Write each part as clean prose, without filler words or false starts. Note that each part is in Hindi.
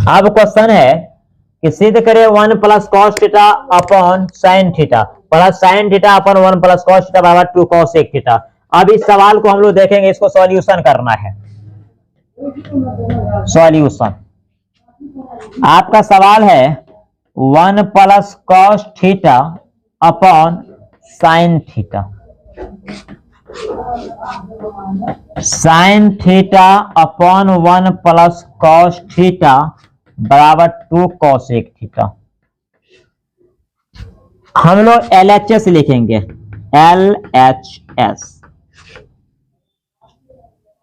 अब क्वेश्चन है कि सिद्ध करे 1 plus cos theta upon sine theta plus sine theta upon 1 plus cos theta बराबर 2 कॉस सेक थीटा। अब इस सवाल को हम लोग देखेंगे, इसको सॉल्यूशन करना है। सॉल्यूशन आपका सवाल है 1 plus cos theta upon sine theta, sine theta upon 1 plus cos theta बराबर 2 कॉसेक थीटा। हम लोग LHS लिखेंगे, LHS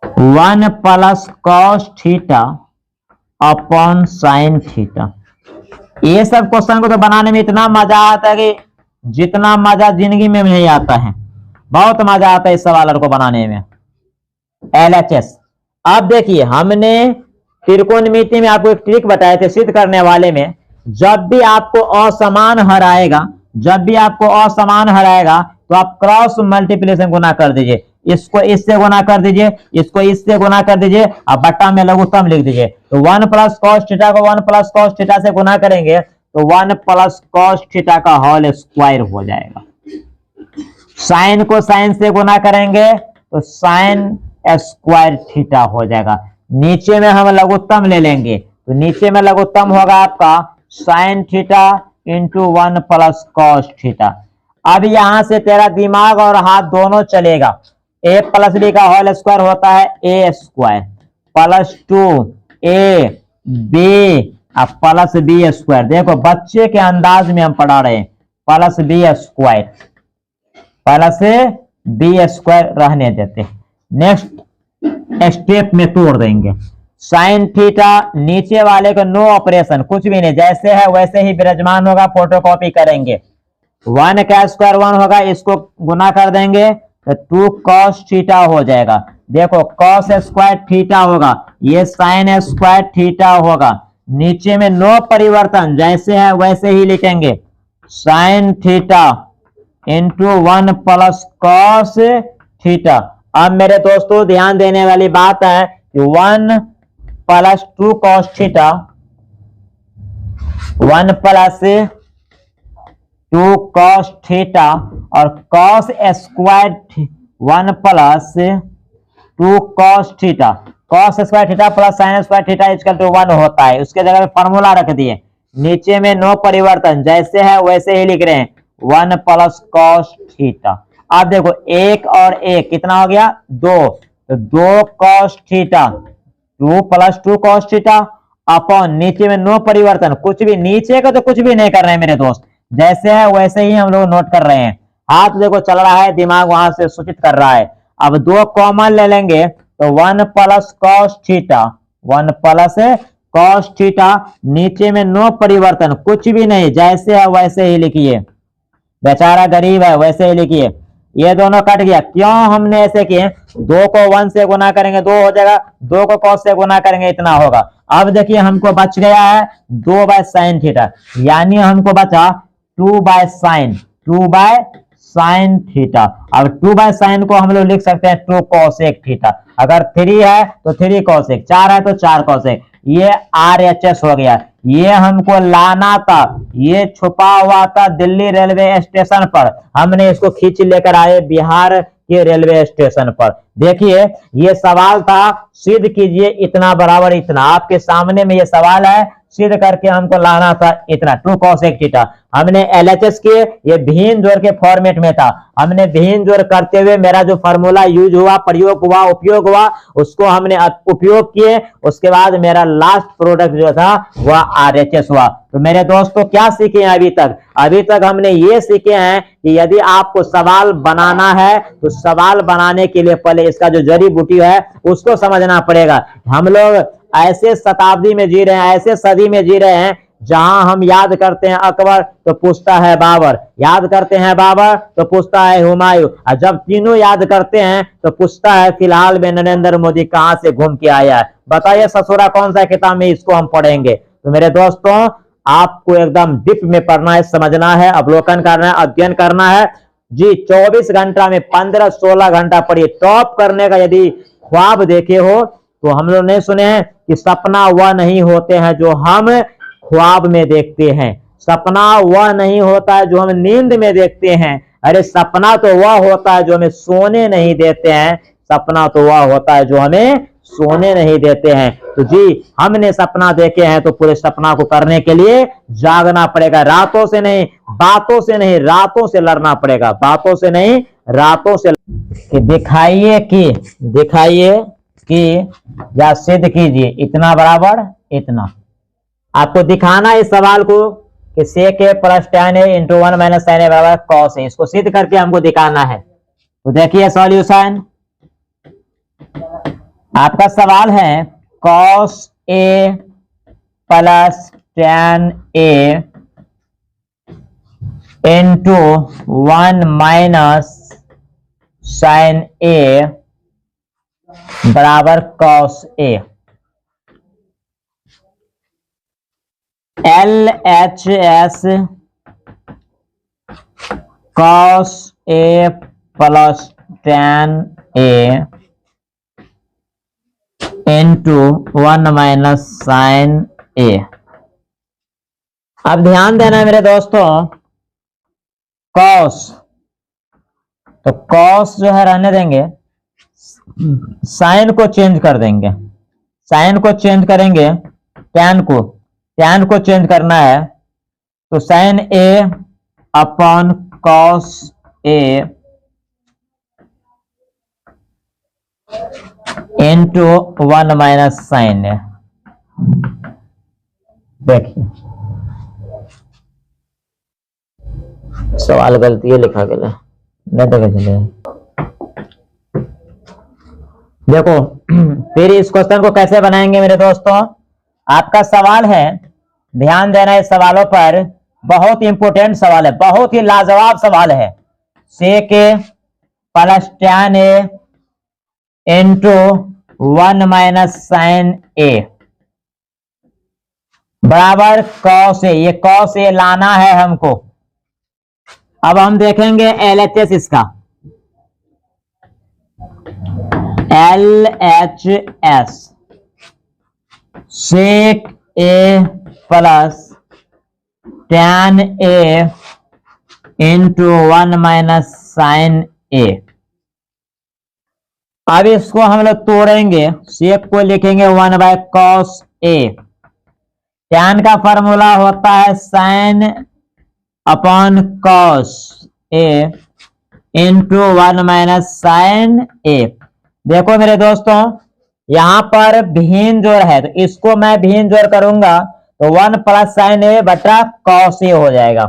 1 plus cos theta upon sine theta. ये सब क्वेश्चन को तो बनाने में इतना मजा आता है कि जितना मजा जिंदगी में नहीं आता है, बहुत मजा आता है इस सवाल को बनाने में। LHS अब देखिए, हमने त्रिकोणमिति में आपको एक ट्रिक बताए थे सिद्ध करने वाले में, जब भी आपको असमान हराएगा, जब भी आपको असमान हराएगा तो आप क्रॉस मल्टीप्लिकेशन गुना कर दीजिए। इसको इससे गुना कर दीजिए, इसको इससे गुना कर दीजिए, अब बट्टा में लघुत्तम लिख दीजिए। तो 1 प्लस कॉस थीटा को 1 प्लस कॉस थीटा से गुना करेंगे तो 1 प्लस कॉस थीटा का होल स्क्वायर हो जाएगा। साइन को साइन से गुना करेंगे तो साइन स्क्वायर थीटा हो जाएगा। नीचे में हम लघुत्तम ले लेंगे तो नीचे में लघुत्तम होगा आपका sine theta into 1 plus cos theta. अब यहां से तेरा दिमाग और हाथ दोनों चलेगा। a प्लस बी का होल स्क्वायर होता है a square plus 2a b plus B square. देखो बच्चे के अंदाज में हम पढ़ा रहे हैं, plus B square plus B square रहने देते। नेक्स्ट स्टेप में तोड़ देंगे। साइन थीटा नीचे वाले को नो ऑपरेशन, कुछ भी नहीं, जैसे है वैसे ही विराजमान होगा, फोटोकॉपी करेंगे। 1 का स्क्वायर 1 होगा, इसको गुना कर देंगे तो 2 कॉस थीटा हो जाएगा। देखो कॉस स्क्वायर थीटा होगा, ये साइन स्क्वायर थीटा होगा। नीचे में नो परिवर्तन, जैसे है वैसे ही लिखेंगे, sine theta into 1 plus cos theta. अब मेरे दोस्तों ध्यान देने वाली बात है कि 1 plus 2 cos theta, 1 plus 2 cos theta और cos square 1 plus 2 cos theta, cos square theta plus sine square theta equal to 1 होता है। उसके जगह पे फॉर्मूला रख दिए, नीचे में नो परिवर्तन, जैसे है वैसे ही लिख रहे हैं, 1 प्लस कॉस थीटा। अब देखो 1 और 1 कितना हो गया 2, तो 2 cos theta, 2 plus 2 cos theta upon नीचे में नो परिवर्तन, कुछ भी नीचे का तो कुछ भी नहीं कर रहे हैं मेरे दोस्त, जैसे है वैसे ही हम लोग नोट कर रहे हैं। हाथ देखो चल रहा है, दिमाग वहां से सूचित कर रहा है। अब 2 कॉमन ले लेंगे तो 1 plus cos theta, 1 plus cos theta, नीचे में नो परिवर्तन, कुछ भी नहीं, जैसे है वैसे ही लिखिए, बेचारा गरीब है वैसे ही लिखिए। ये दोनों कट गया, क्यों हमने ऐसे किए, 2 को 1 से गुना करेंगे 2 हो जाएगा, 2 को कॉस से गुना करेंगे इतना होगा। अब देखिए हमको बच गया है 2 बाय साइन थीटा, यानी हमको बचा 2 by sine, 2 by sine theta. अब 2 बाय साइन को हम लोग लिख सकते हैं 2 कॉसेक थीटा। अगर 3 है तो 3 कॉसेक, 4 है तो 4 कॉसेक। ये RHS हो गया। ये हमको लाना था, ये छुपा हुआ था दिल्ली रेलवे स्टेशन पर, हमने इसको खींच लेकर आए बिहार के रेलवे स्टेशन पर। देखिए ये सवाल था, सिद्ध कीजिए इतना बराबर इतना, आपके सामने में ये सवाल है, सिद्ध करके हमको लाना था इतना, 2 कॉसेक थीटा। हमने LHS के ये भिन्न जोड़ के फॉर्मेट में था, हमने भिन्न जोड़ करते हुए मेरा जो फार्मूला यूज हुआ, प्रयोग हुआ, उपयोग हुआ, उसको हमने उपयोग किए। उसके बाद मेरा लास्ट प्रोडक्ट जो था वह RHS हुआ। तो मेरे दोस्तों क्या सीखे हैं अभी तक? अभी तक हमने ये सीखे हैं कि यदि आपको सवाल बनाना है तो सवाल बनाने के लिए पहले इसका जो जड़ी बूटी है उसको समझना पड़ेगा। हम लोग ऐसे शताब्दी में जी रहे हैं, ऐसे सदी में जी रहे हैं जहां हम याद करते हैं अकबर तो पूछता है बाबर, याद करते हैं बाबर तो पूछता है हुमायूं, और जब तीनों याद करते हैं तो पूछता है फिलहाल में नरेंद्र मोदी कहां से घूम के आया है। बताइए ससुरा कौन सा किताब में इसको हम पढ़ेंगे? तो मेरे दोस्तों आपको एकदम डीप में पढ़ना है, समझना है, अवलोकन करना है, अध्ययन करना है जी। 24 घंटा में 15-16 घंटा पढ़िए। टॉप करने का यदि ख्वाब देखे हो तो हम लोग नहीं सुने हैं कि सपना वह नहीं होते हैं जो हम ख्वाब में देखते हैं, सपना वह नहीं होता है जो हम नींद में देखते हैं। अरे सपना तो वह होता है जो हमें सोने नहीं देते हैं, सपना तो वह होता है जो हमें सोने नहीं देते हैं। तो जी हमने सपना देखे हैं तो पूरे सपना को करने के लिए जागना पड़ेगा, रातों से नहीं, बातों से नहीं, रातों से लड़ना पड़ेगा, बातों से नहीं, रातों से। कि दिखाइए कि या सिद्ध कीजिए इतना बराबर इतना। आपको दिखाना है इस सवाल को कि sec a plus tan a into 1 minus sin a बराबर cos a, इसको सिद्ध करके हमको दिखाना है। तो देखिए सॉल्यूशन, आपका सवाल है cos a plus tan a into 1 minus sin a बराबर cos a। LHS cos a plus tan a into 1 minus sin a। अब ध्यान देना मेरे दोस्तों, cos, तो cos जो है रहने देंगे, sin को चेंज कर देंगे, sin को चेंज करेंगे, tan को चेंज करना है, तो sin a upon cos a into 1 minus sin a। देखिए सवाल गलती है लिखा गया, नहीं देखे चले। देखो फिर इस क्वेश्चन को कैसे बनाएंगे मेरे दोस्तों। आपका सवाल है, ध्यान देना इस सवालों पर, बहुत इंपोर्टेंट सवाल है, बहुत ही लाजवाब सवाल है। sec a plus tan a into 1 minus sin a बराबर cos a। ये cos a लाना है हमको। अब हम देखेंगे LHS इसका, LHS sec a plus tan a into 1 minus sin a। अब इसको हम लोग तोड़ेंगे, sec को लिखेंगे 1 बाय cos a, tan का फॉर्मूला होता है sin upon cos a into 1 minus sin a। देखो मेरे दोस्तों यहां पर भिन्न जोड़ है, तो इसको मैं भिन्न जोड़ करूंगा तो 1 प्लस sin a बटा cos a हो जाएगा,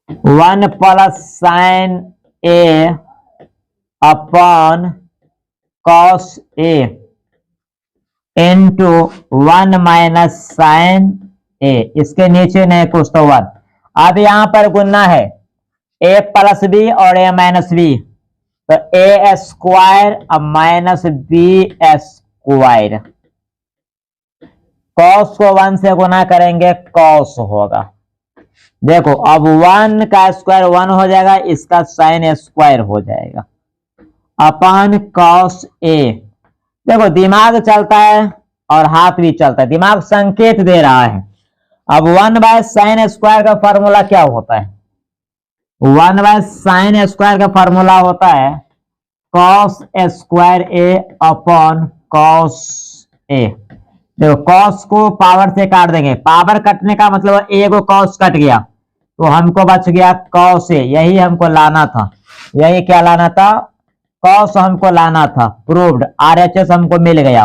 1 plus sin a upon cos a into 1 minus sin a। इसके नीचे नहीं कुछ तो 1। अब यहां पर गुणना है a प्लस b और a माइनस b, तो a स्क्वायर अब माइनस b स्क्वायर, cos को 1 से गुना करेंगे cos होगा। देखो अब 1 का स्क्वायर 1 हो जाएगा, इसका sin स्क्वायर हो जाएगा अपॉन cos a। देखो दिमाग चलता है और हाथ भी चलता है, दिमाग संकेत दे रहा है। अब 1 बाय sin स्क्वायर का फॉर्मूला क्या होता है, 1 बाय sin स्क्वायर का फॉर्मूला होता है cos square a upon cos a। देखो cos को पावर से काट देंगे, पावर कटने का मतलब a को cos कट गया तो हमको बच गया cos a। यही हमको लाना था, यही क्या लाना था, cos हमको लाना था। प्रूव्ड, RHS हमको मिल गया।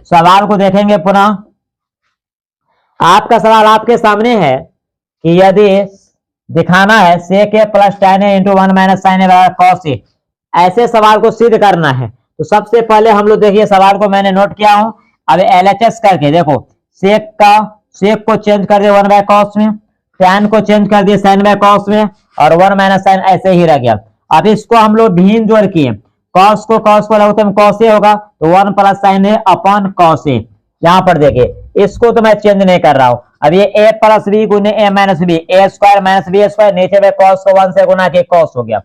सवाल को देखेंगे पुनः। आपका सवाल आपके सामने है कि यदि दिखाना है sec a plus tan a into 1 minus sin a बराबर cos a, ऐसे सवाल को सिद्ध करना है। तो सबसे पहले हम लोग देखिए सवाल को मैंने नोट किया हूं। अब LHS करके देखो, sec को चेंज कर दिया 1 बाय cos में, tan को चेंज कर दिया sin बाय cos में, और 1 माइनस sin ऐसे ही रह गया। अब इसको हम लोग भिन्न जोड़ किए, cos को लगते हैं cos a होगा, तो 1 plus sin a upon cos a। यहां पर देखिए इसको तो मैं चेंज नहीं कर रहा हूं। अब ये a प्लस b गुने a minus b, a square minus b square, नीचे में cos को 1 से गुना के cos हो गया,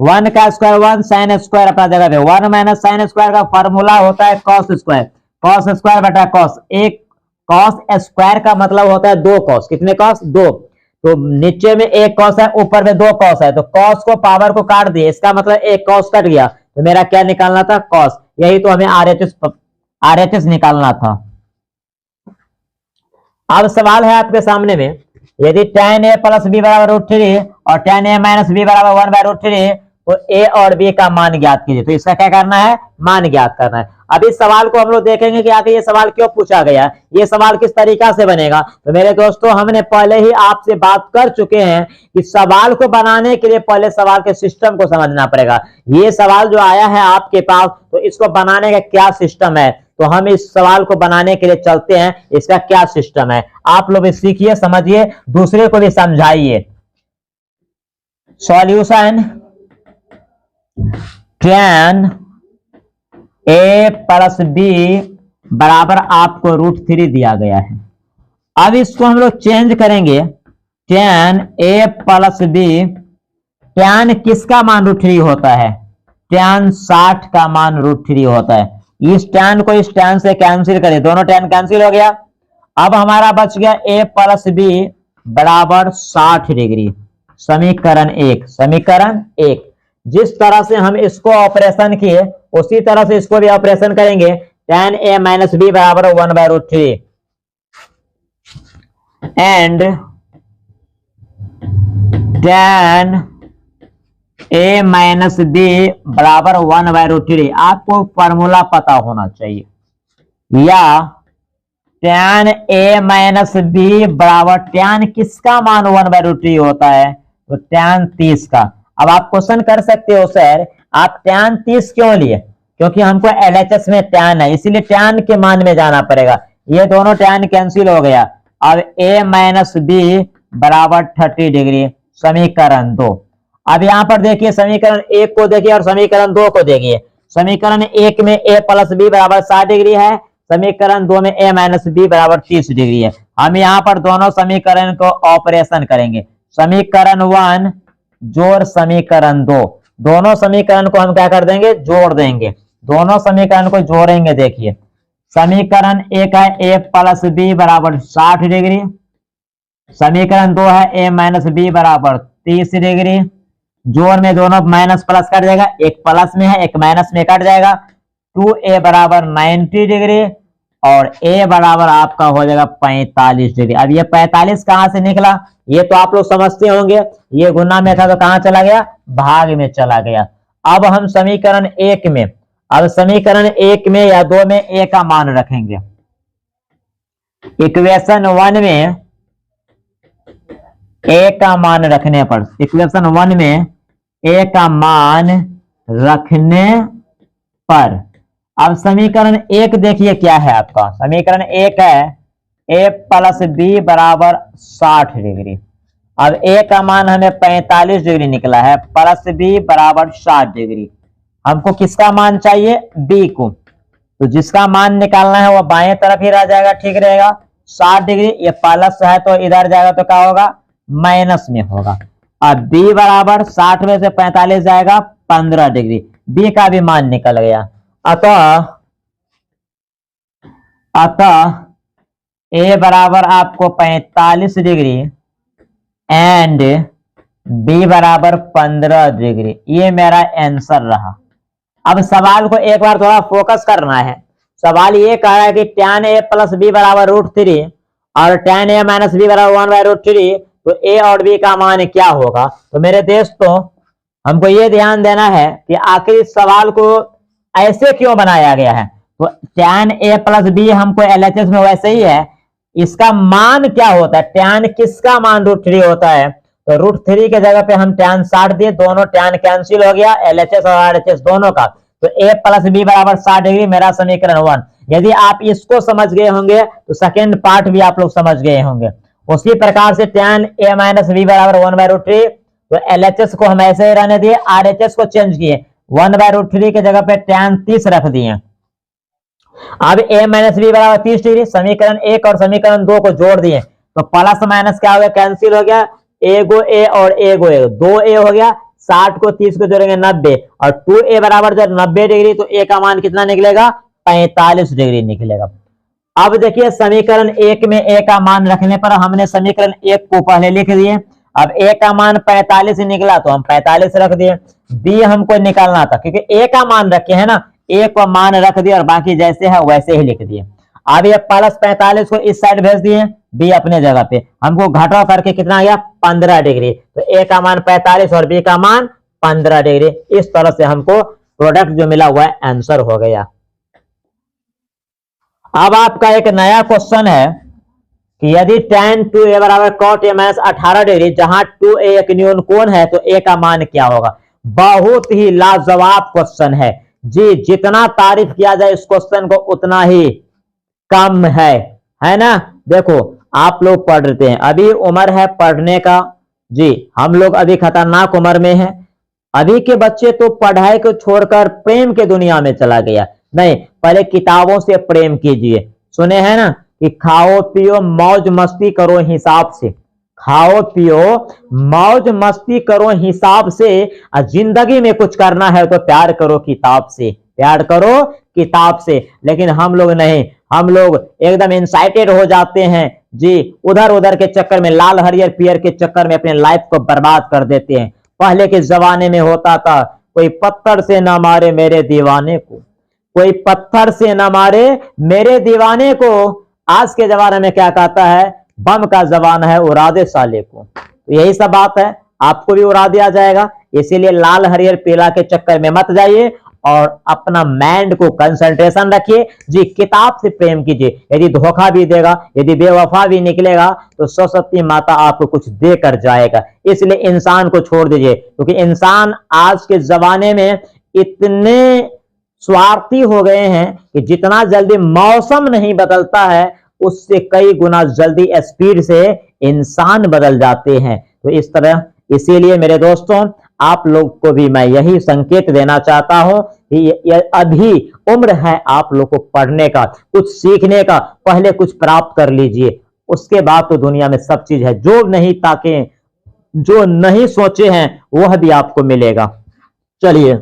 1 का स्क्वायर 1, sin स्क्वायर अपना जगह पे, 1 माइनस sin स्क्वायर का फॉर्मूला होता है cos स्क्वायर, कॉस स्क्वायर बटा कॉस। एक कॉस स्क्वायर का मतलब होता है दो कॉस। कितने कॉस? दो। तो नीचे में एक कॉस है, ऊपर में दो कॉस है, तो कॉस को पावर को काट दिए, इसका मतलब एक कॉस कट गया, तो मेरा क्या निकालना था? कॉस। यही तो हमें आरएचएस निकालना था। अब सवाल है आपके सामने में, यदि tan a प्लस बी बराबर √3 और tan a माइनस बी बराबर 1/√3, तो a और b का मान ज्ञात कीजिए। तो इसका क्या करना है? मान ज्ञात करना है। अब इस सवाल को हम लोग देखेंगे कि आखिर ये सवाल क्यों पूछा गया, ये सवाल किस तरीका से बनेगा। तो मेरे दोस्तों, हमने पहले ही आपसे बात कर चुके हैं कि सवाल को बनाने के लिए पहले सवाल के सिस्टम को समझना पड़ेगा। ये सवाल जो आया है आपके पास, तो इसको बनाने का क्या सिस्टम है, तो हम इस सवाल को बनाने के लिए चलते हैं, इसका क्या सिस्टम है। आप लोग सीखिए, समझिए, दूसरे को भी समझाइए। Solution tan a plus B बराबर आपको √3 दिया गया है। अब इसको हम लोग चेंज करेंगे, tan a plus B. tan किसका मान √3 होता है? tan 60 का मान √3 होता है। इस tan को इस tan से कैंसिल करें, दोनों tan कैंसिल हो गया। अब हमारा बच गया a प्लस बी बराबर 60 डिग्री। समीकरण 1। समीकरण 1। जिस तरह से हम इसको ऑपरेशन किए, उसी तरह से इसको भी ऑपरेशन करेंगे। tan a माइनस बी बराबर 1/√3 and tan a minus B बराबर 1/√3। आपको फॉर्मूला पता होना चाहिए, या tan a माइनस बी बराबर, tan किसका मान 1/√3 होता है? तो tan 30 का। अब आप क्वेश्चन कर सकते हो, सर आप tan 30 क्यों लिए? क्योंकि हमको LHS में tan है, इसीलिए tan के मान में जाना पड़ेगा। ये दोनों tan कैंसिल हो गया। अब a माइनस बी बराबर 30 डिग्री। समीकरण 2। अब यहां पर देखिए, समीकरण 1 को देखिए और समीकरण 2 को देखिए। समीकरण 1 में a प्लस बी बराबर 60 डिग्री है, समीकरण 2 में a माइनस बी बराबर 30 डिग्री है। हम यहाँ पर दोनों समीकरण को ऑपरेशन करेंगे। समीकरण 1 जोड़ समीकरण 2, दोनों समीकरण को हम क्या कर देंगे? जोड़ देंगे। दोनों समीकरण को जोड़ेंगे। देखिए, समीकरण 1 है a प्लस बी बराबर 60 डिग्री, समीकरण 2 है a माइनस बी बराबर 30 डिग्री। जोड़ में दोनों माइनस प्लस कट जाएगा, एक प्लस में है एक माइनस में कट जाएगा। 2a बराबर 90 डिग्री और a बराबर आपका हो जाएगा 45 डिग्री। अब ये 45 कहां से निकला, ये तो आप लोग समझते होंगे। ये गुना में था तो कहां चला गया? भाग में चला गया। अब हम समीकरण 1 में, अब समीकरण 1 में या 2 में a का मान रखेंगे। इक्वेशन 1 में a का मान रखने पर, इक्वेशन 1 में a का मान रखने पर, अब समीकरण 1 देखिए क्या है आपका। समीकरण 1 है a प्लस बी बराबर 60 डिग्री। अब a का मान हमें 45 डिग्री निकला है, प्लस बी बराबर 60 डिग्री। हमको किसका मान चाहिए? b को। तो जिसका मान निकालना है वो बाएं तरफ ही रह जाएगा, ठीक रहेगा। 60 डिग्री, ये प्लस है तो इधर जाएगा तो क्या होगा? माइनस में होगा। अब b बराबर 60 में से 45 जाएगा 15 डिग्री, b का भी मान निकल गया। अतः a बराबर आपको 45 डिग्री एंड b बराबर 15 डिग्री। ये मेरा आंसर रहा। अब सवाल को एक बार थोड़ा फोकस करना है। सवाल ये कह रहा है कि tan a प्लस बी बराबर √3 और tan a माइनस बी बराबर 1/√3, तो a और b का मान क्या होगा। तो मेरे दोस्तों, हमको ये ध्यान देना है कि आखिर इस सवाल को ऐसे क्यों बनाया गया है। तो tan a प्लस बी हमको LHS में वैसे ही है, इसका मान क्या होता है? tan किसका मान √3 होता है? तो √3 के जगह पे हम tan 60 दिए, दोनों tan कैंसिल हो गया, LHS और RHS दोनों का। तो a प्लस बी बराबर 60 डिग्री मेरा समीकरण 1। यदि आप इसको समझ गए होंगे तो सेकेंड पार्ट भी आप लोग समझ गए होंगे। उसी प्रकार से tan a माइनस बी बराबर 1/√3, तो LHS को हम ऐसे ही रहने दिए, RHS को चेंज किए, 1/√3 के जगह पे tan 30 रख दिए। अब a माइनस बी बराबर 30 डिग्री, समीकरण 1 और समीकरण 2 को जोड़ दिए, तो प्लस माइनस क्या हो गया? कैंसिल हो गया। एगो a और एगो a, 2a हो गया। 60 को 30 को जोड़ेंगे 90, और 2a बराबर जब 90 डिग्री, तो a का मान कितना निकलेगा? 45 डिग्री निकलेगा। अब देखिए समीकरण एक में ए का मान रखने पर हमने समीकरण एक को पहले लिख दिए। अब ए का मान 45 निकला तो हम 45 रख दिए। बी हमको निकालना था क्योंकि ए का मान रखे है ना, ए को मान रख दिया और बाकी जैसे है वैसे ही लिख दिए। अब ये प्लस 45 को इस साइड भेज दिए, बी अपने जगह पे, हमको घटाव करके कितना आ गया 15 डिग्री। तो ए का मान 45 और बी का मान 15 डिग्री। इस तरह से हमको प्रोडक्ट जो मिला हुआ है आंसर हो गया। अब आपका एक नया क्वेश्चन है कि यदि tan 2a बराबर cot a माइनस 18 डिग्री, जहां 2a एक न्यून कोण है तो a का मान क्या होगा। बहुत ही लाजवाब क्वेश्चन है जी, जितना तारीफ किया जाए इस क्वेश्चन को उतना ही कम है ना। देखो आप लोग पढ़ रहे हैं, अभी उम्र है पढ़ने का जी, हम लोग अभी खतरनाक उम्र में है। अभी के बच्चे तो पढ़ाई को छोड़कर प्रेम के दुनिया में चला गया। नहीं, पहले किताबों से प्रेम कीजिए। सुने हैं ना कि खाओ पियो मौज मस्ती करो हिसाब से, खाओ पियो मौज मस्ती करो हिसाब से, और जिंदगी में कुछ करना है तो प्यार करो किताब से, प्यार करो किताब से। लेकिन हम लोग नहीं, हम लोग एकदम इंसाइटेड हो जाते हैं जी, उधर उधर के चक्कर में, लाल हरियर पियर के चक्कर में अपने लाइफ को बर्बाद कर देते हैं। पहले के जमाने में होता था कोई पत्थर से ना मारे मेरे दीवाने को, कोई पत्थर से न मारे मेरे दीवाने को। आज के जमाने में क्या कहता है, बम का जमाना है उड़ा दे साले को। तो यही सब बात है, आपको भी उड़ा दिया जाएगा। इसीलिए लाल हरियर पीला के चक्कर में मत जाइए और अपना माइंड को कंसंट्रेशन रखिए जी, किताब से प्रेम कीजिए। यदि धोखा भी देगा, यदि बेवफा भी निकलेगा तो सरस्वती माता आपको कुछ देकर जाएगा। इसलिए इंसान को छोड़ दीजिए, क्योंकि इंसान आज के जमाने में इतने स्वार्थी हो गए हैं कि जितना जल्दी मौसम नहीं बदलता है उससे कई गुना जल्दी स्पीड से इंसान बदल जाते हैं। तो इस तरह, इसीलिए मेरे दोस्तों आप लोग को भी मैं यही संकेत देना चाहता हूं कि अभी उम्र है आप लोग को पढ़ने का, कुछ सीखने का। पहले कुछ प्राप्त कर लीजिए, उसके बाद तो दुनिया में सब चीज है। जो नहीं ताके, जो नहीं सोचे हैं वह भी आपको मिलेगा। चलिए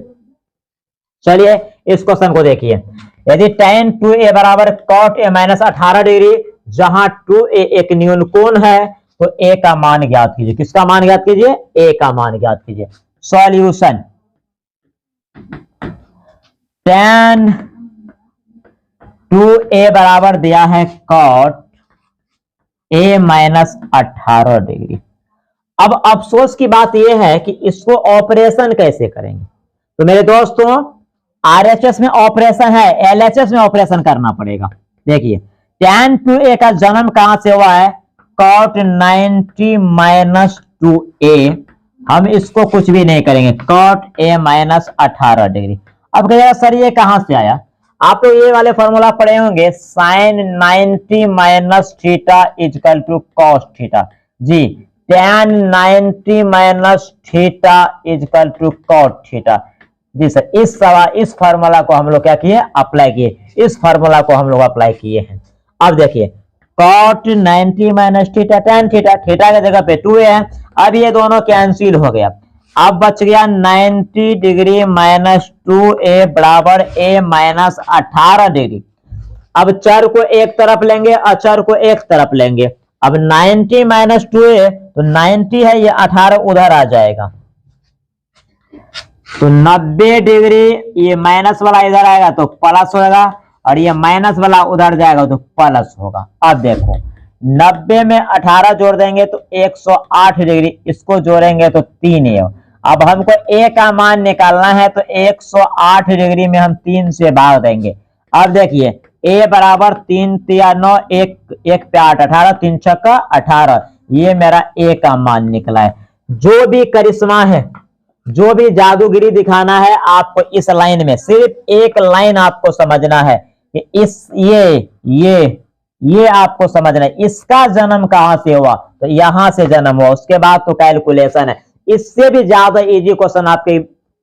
चलिए इस क्वेश्चन को देखिए। यदि tan 2a बराबर cot a माइनस 18 डिग्री, जहां 2a एक न्यून कोण है तो a का मान ज्ञात कीजिए। किसका मान ज्ञात कीजिए, a का मान ज्ञात कीजिए। सॉल्यूशन, tan 2a बराबर दिया है cot a माइनस 18 डिग्री। अब अफसोस की बात यह है कि इसको ऑपरेशन कैसे करेंगे। तो मेरे दोस्तों आरएचएस में ऑपरेशन है, एलएचएस में ऑपरेशन करना पड़ेगा। देखिए tan 2a का जन्म कहां से हुआ है, cot 90 माइनस 2a। हम इसको कुछ भी नहीं करेंगे, cot a माइनस 18 डिग्री। अब कहिएगा सर ये कहां से आया, आप लोग ये वाले फॉर्मूला पढ़े होंगे, sin 90 minus theta is equal to cos theta जी, tan 90 minus theta is equal to cot theta जी सर। इस फार्मूला को हम लोग क्या किए, अप्लाई किए, इस फार्मूला को हम लोग अप्लाई किए हैं। अब देखिए cot 90 minus theta tan theta, theta की जगह पे 2a है। अब ये दोनों कैंसिल हो गया, अब बच गया 90 डिग्री माइनस 2a बराबर a माइनस 18 डिग्री। अब चर को एक तरफ लेंगे, अचर को एक तरफ लेंगे। अब 90 माइनस 2a तो 90 है, ये 18 उधर आ जाएगा तो 90 डिग्री, ये माइनस वाला इधर आएगा तो प्लस होगा, और ये माइनस वाला उधर जाएगा तो प्लस होगा। अब देखो 90 में 18 जोड़ देंगे तो 108 डिग्री, इसको जोड़ेंगे तो 3a। अब हमको a का मान निकालना है तो 108 डिग्री में हम 3 से भाग देंगे। अब देखिए a बराबर 3 तिया 9, एक पे 8, 18, 3 छक्का 18, ये मेरा a का मान निकला है। जो भी करिश्मा है, जो भी जादूगिरी दिखाना है, आपको इस लाइन में सिर्फ एक लाइन आपको समझना है कि इस ये आपको समझना है, इसका जन्म कहां से हुआ, तो यहां से जन्म हुआ, उसके बाद तो कैलकुलेशन है। इससे भी ज्यादा इजी क्वेश्चन आपके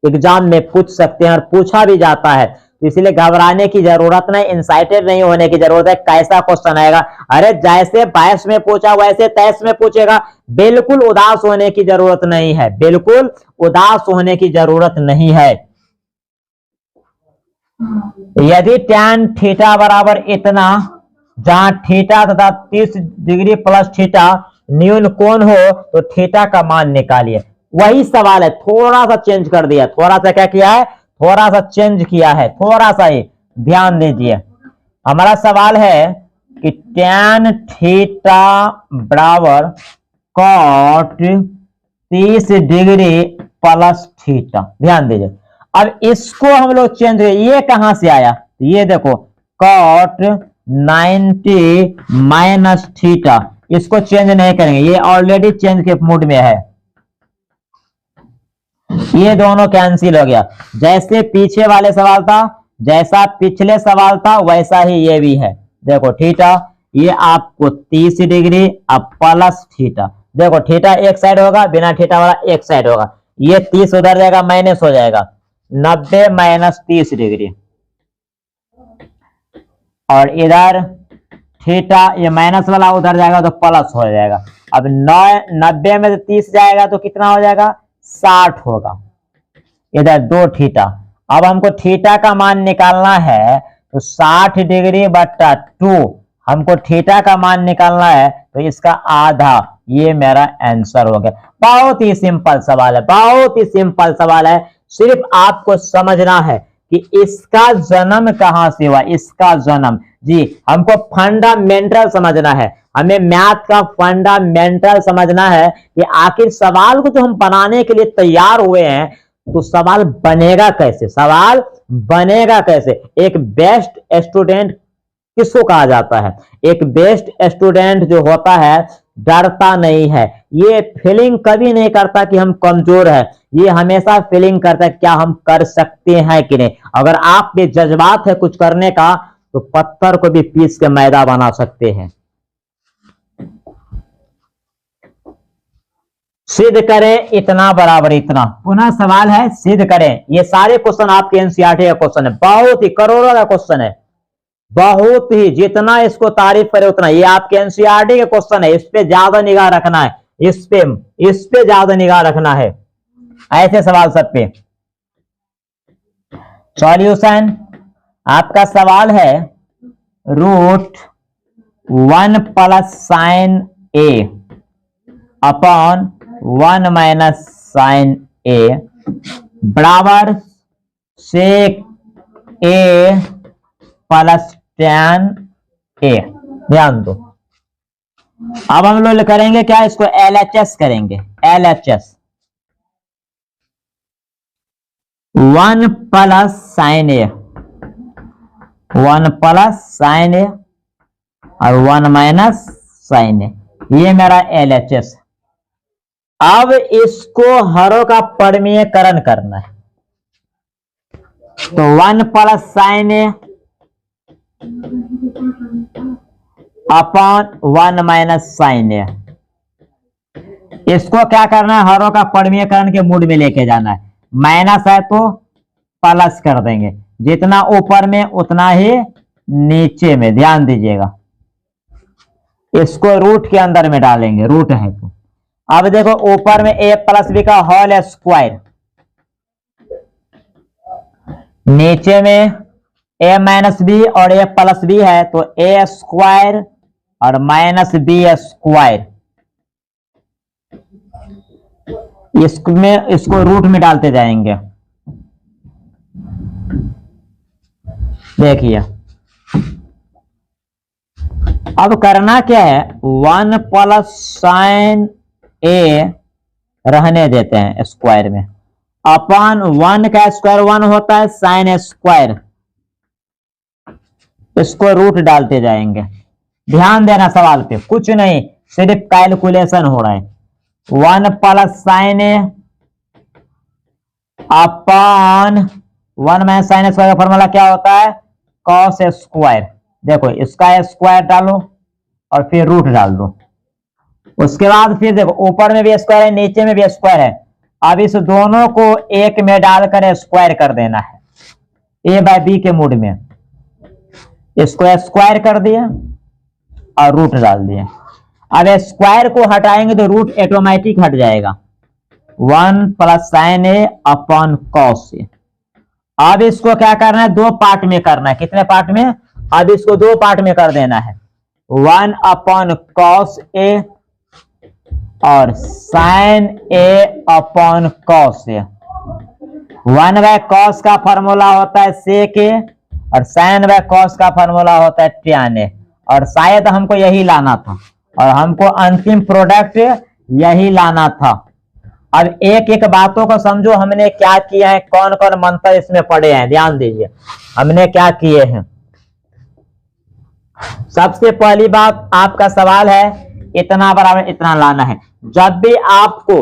एग्जाम में पूछ सकते हैं और पूछा भी जाता है, तो इसलिए घबराने की जरूरत नहीं, इंसाइटेड नहीं होने की जरूरत है। कैसा क्वेश्चन आएगा, अरे जैसे 22 में पूछा वैसे 23 में पूछेगा, बिल्कुल उदास होने की जरूरत नहीं है, बिल्कुल उदास होने की जरूरत नहीं है। यदि tan थीटा बराबर इतना, जहां थीटा तथा 30 डिग्री प्लस थीटा न्यून कोण हो, तो थीटा का मान निकालिए। वही सवाल है, थोड़ा सा चेंज कर दिया, थोड़ा सा क्या किया है, थोड़ा सा चेंज किया है, थोड़ा सा ही ध्यान दीजिए। हमारा सवाल है कि tan थीटा बराबर कॉट 30 डिग्री प्लस थीटा, ध्यान दीजिए। अब इसको हम लोग चेंज, ये कहां से आया, ये देखो कॉट 90 माइनस थीटा, इसको चेंज नहीं करेंगे, ये ऑलरेडी चेंज के मूड में है, ये दोनों कैंसिल हो गया। जैसे पीछे वाले सवाल था, जैसा पिछले सवाल था, वैसा ही ये भी है। देखो थीटा, ये आपको 30 डिग्री, अब प्लस थीटा, देखो थीटा एक साइड होगा, बिना थीटा वाला एक साइड होगा, ये 30 उधर जाएगा, माइनस हो जाएगा, 90 माइनस 30 डिग्री, और इधर थीटा, ये माइनस वाला उधर जाएगा तो प्लस हो जाएगा। अब 90 में से 30 जाएगा तो कितना हो जाएगा, 60 होगा, इधर 2 थीटा। अब हमको थीटा का मान निकालना है, तो 60 डिग्री बट्टा 2, हमको थीटा का मान निकालना है, तो इसका आधा, ये मेरा आंसर हो गया। बहुत ही सिंपल सवाल है, बहुत ही सिंपल सवाल है, सिर्फ आपको समझना है कि इसका जन्म कहां से हुआ, इसका जन्म, जी हमको फंडामेंटल समझना है, हमें मैथ का फंडामेंटल समझना है कि आखिर सवाल को जो हम बनाने के लिए तैयार हुए हैं, तो सवाल बनेगा कैसे, सवाल बनेगा कैसे। एक बेस्ट स्टूडेंट किसको कहा जाता है, एक बेस्ट स्टूडेंट जो होता है डरता नहीं है, ये फीलिंग कभी नहीं करता कि हम कमजोर है, ये हमेशा फीलिंग करता है क्या हम कर सकते हैं कि नहीं। अगर आप में जज्बात है कुछ करने का, तो पत्थर को भी पीस के मैदा बना सकते हैं। सिद्ध करें इतना बराबर इतना, पुनः सवाल है सिद्ध करें। ये सारे क्वेश्चन आपके एनसीईआरटी का क्वेश्चन है, बहुत ही करोड़ों का क्वेश्चन है, बहुत ही, जितना इसको तारीफ करे उतना। ये आपके एनसीईआरटी के क्वेश्चन है, इस पे ज्यादा निगाह रखना है, इस पे ज्यादा निगाह रखना है, ऐसे सवाल सब पे। सॉल्यूशन आपका सवाल है √1 plus sine A upon 1 minus sine ए बराबर सेक ए प्लस tan ए। ध्यान दो, अब हम लोग करेंगे क्या, इसको LHS करेंगे, LHS 1 प्लस साइन ए, 1 प्लस साइन ए और 1 माइनस साइन ए, ये मेरा LHS। अब इसको हरों का परमीयकरण करना है, तो 1 plus sine A upon 1 minus sine ए, इसको क्या करना है, हरों का परमीयकरण के मूड में लेके जाना है। माइनस है तो प्लस कर देंगे, जितना ऊपर में उतना ही नीचे में, ध्यान दीजिएगा। इसको रूट के अंदर में डालेंगे, रूट है तो। अब देखो ऊपर में a प्लस बी का होल स्क्वायर, नीचे में a माइनस बी और a प्लस बी है, तो a स्क्वायर और माइनस बी स्क्वायर, इसको रूट में डालते जाएंगे। देखिए अब करना क्या है, 1 प्लस साइन ए रहने देते हैं स्क्वायर में, अपॉन 1 का स्क्वायर 1 होता है, साइन स्क्वायर, इसको रूट डालते जाएंगे। ध्यान देना सवाल पे, कुछ नहीं, सिर्फ कैलकुलेशन हो रहा है। 1 plus sine A upon 1 minus sine square का फॉर्मूला क्या होता है, कॉस स्क्वायर। देखो इसका स्क्वायर डालो और फिर रूट डाल दो, उसके बाद फिर देखो ऊपर में भी स्क्वायर है, नीचे में भी स्क्वायर है। अब इस दोनों को एक में डालकर स्क्वायर कर देना है, a बाय बी के मूड में, इसको स्क्वायर कर दिया और रूट डाल दिया। अब स्क्वायर को हटाएंगे तो रूट ऑटोमेटिक हट जाएगा, 1 plus sine A upon cos ए अब इसको क्या करना है, दो पार्ट में करना है। कितने पार्ट में? अब इसको दो पार्ट में कर देना है। 1 अपॉन कॉस ए और sine A upon cos A. 1 by cos का फॉर्मूला होता है सेक ए और साइन बाय कॉस का फॉर्मूला होता है टैन ए। और शायद हमको यही लाना था और हमको अंतिम प्रोडक्ट यही लाना था। अब एक एक बातों को समझो, हमने क्या किया है, कौन कौन मंत्र इसमें पढ़े हैं, ध्यान दीजिए हमने क्या किए हैं। सबसे पहली बात, आपका सवाल है इतना बराबर इतना लाना है। जब भी आपको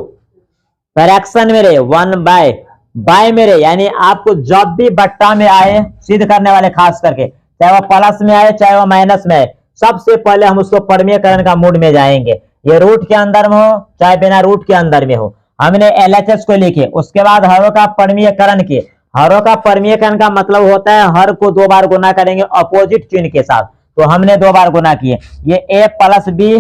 फ्रैक्शन में रहे 1 बाय में रहे, यानी आपको जब भी बट्टा में आए, सिद्ध करने वाले खास करके, चाहे वो प्लस में आए चाहे वो माइनस में आए, सबसे पहले हम उसको परमीयकरण का मूड में जाएंगे। ये रूट के अंदर में हो चाहे बिना रूट के अंदर में हो, हमने एलएचएस को लिखे, उसके बाद हरों का परमीयकरण किए। हरों का परमीयकरण का मतलब होता है हर को 2 बार गुना करेंगे अपोजिट चिन्ह के साथ, तो हमने 2 बार गुना किए। ये ए प्लस बी,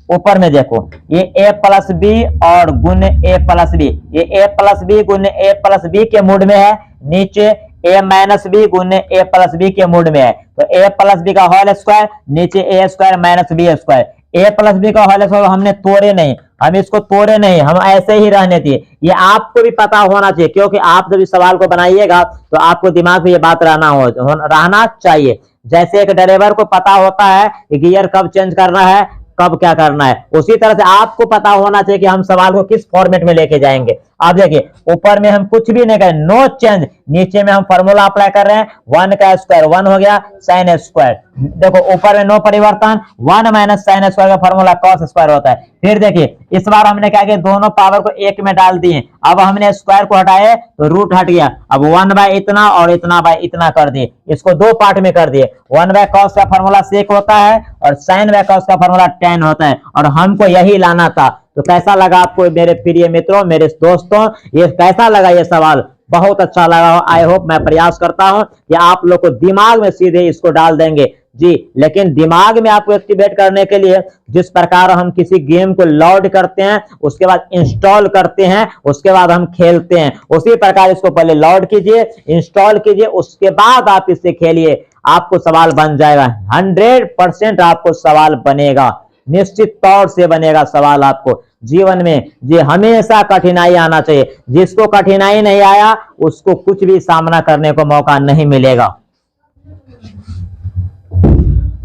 ऊपर में देखो ये ए प्लस बी और गुण ए प्लस बी, ये ए प्लस बी गुण ए प्लस बी के मूड में है। नीचे ए माइनस बी गुण ए प्लस बी के मूड में है, तो ए प्लस बी का होल स्क्वायर, नीचे ए square minus B square. A plus B का होल स्क्वायर हमने तोड़े नहीं, हम इसको तोड़े नहीं, हम ऐसे ही रहने दिए। ये आपको भी पता होना चाहिए, क्योंकि आप जब इस सवाल को बनाइएगा तो आपको दिमाग में ये बात रहना चाहिए। जैसे एक ड्राइवर को पता होता है कि गियर कब चेंज करना है, कब क्या करना है, उसी तरह से आपको पता होना चाहिए कि हम सवाल को किस फॉर्मेट में लेके जाएंगे। आप देखिए ऊपर में हम कुछ भी नहीं करें, नो चेंज, नीचे में हम फॉर्मूला अप्लाई कर रहे हैं। 1 का स्क्वायर 1 हो गया साइन स्क्वायर, देखो ऊपर में नो परिवर्तन, 1 माइनस साइन स्क्वायर का फॉर्मूला कॉस स्क्वायर होता है। फिर देखिए इस बार हमने क्या किया, दोनों पावर को एक में डाल दिए। अब हमने स्क्वायर को हटाए तो रूट हट गया। अब 1 बाय इतना और इतना बाय इतना कर दिए, इसको 2 पार्ट में कर दिए। 1 बाय कॉस का फॉर्मूला सेक होता है और साइन बाय कॉस का फॉर्मूला टैन होता है, और हमको यही लाना था। तो कैसा लगा आपको मेरे प्रिय मित्रों, मेरे दोस्तों, ये कैसा लगा ये सवाल? बहुत अच्छा लगा हो, आई होप। मैं प्रयास करता हूं कि आप लोग को दिमाग में सीधे इसको डाल देंगे जी। लेकिन दिमाग में आपको एक्टिवेट करने के लिए जिस प्रकार हम किसी गेम को लोड करते हैं, उसके बाद इंस्टॉल करते हैं, उसके बाद हम खेलते हैं, उसी प्रकार इसको पहले लोड कीजिए, इंस्टॉल कीजिए, उसके बाद आप इससे खेलिए, आपको सवाल बन जाएगा। 100% आपको सवाल बनेगा, निश्चित तौर से बनेगा सवाल आपको। जीवन में जी हमेशा कठिनाई आना चाहिए, जिसको कठिनाई नहीं आया उसको कुछ भी सामना करने को मौका नहीं मिलेगा।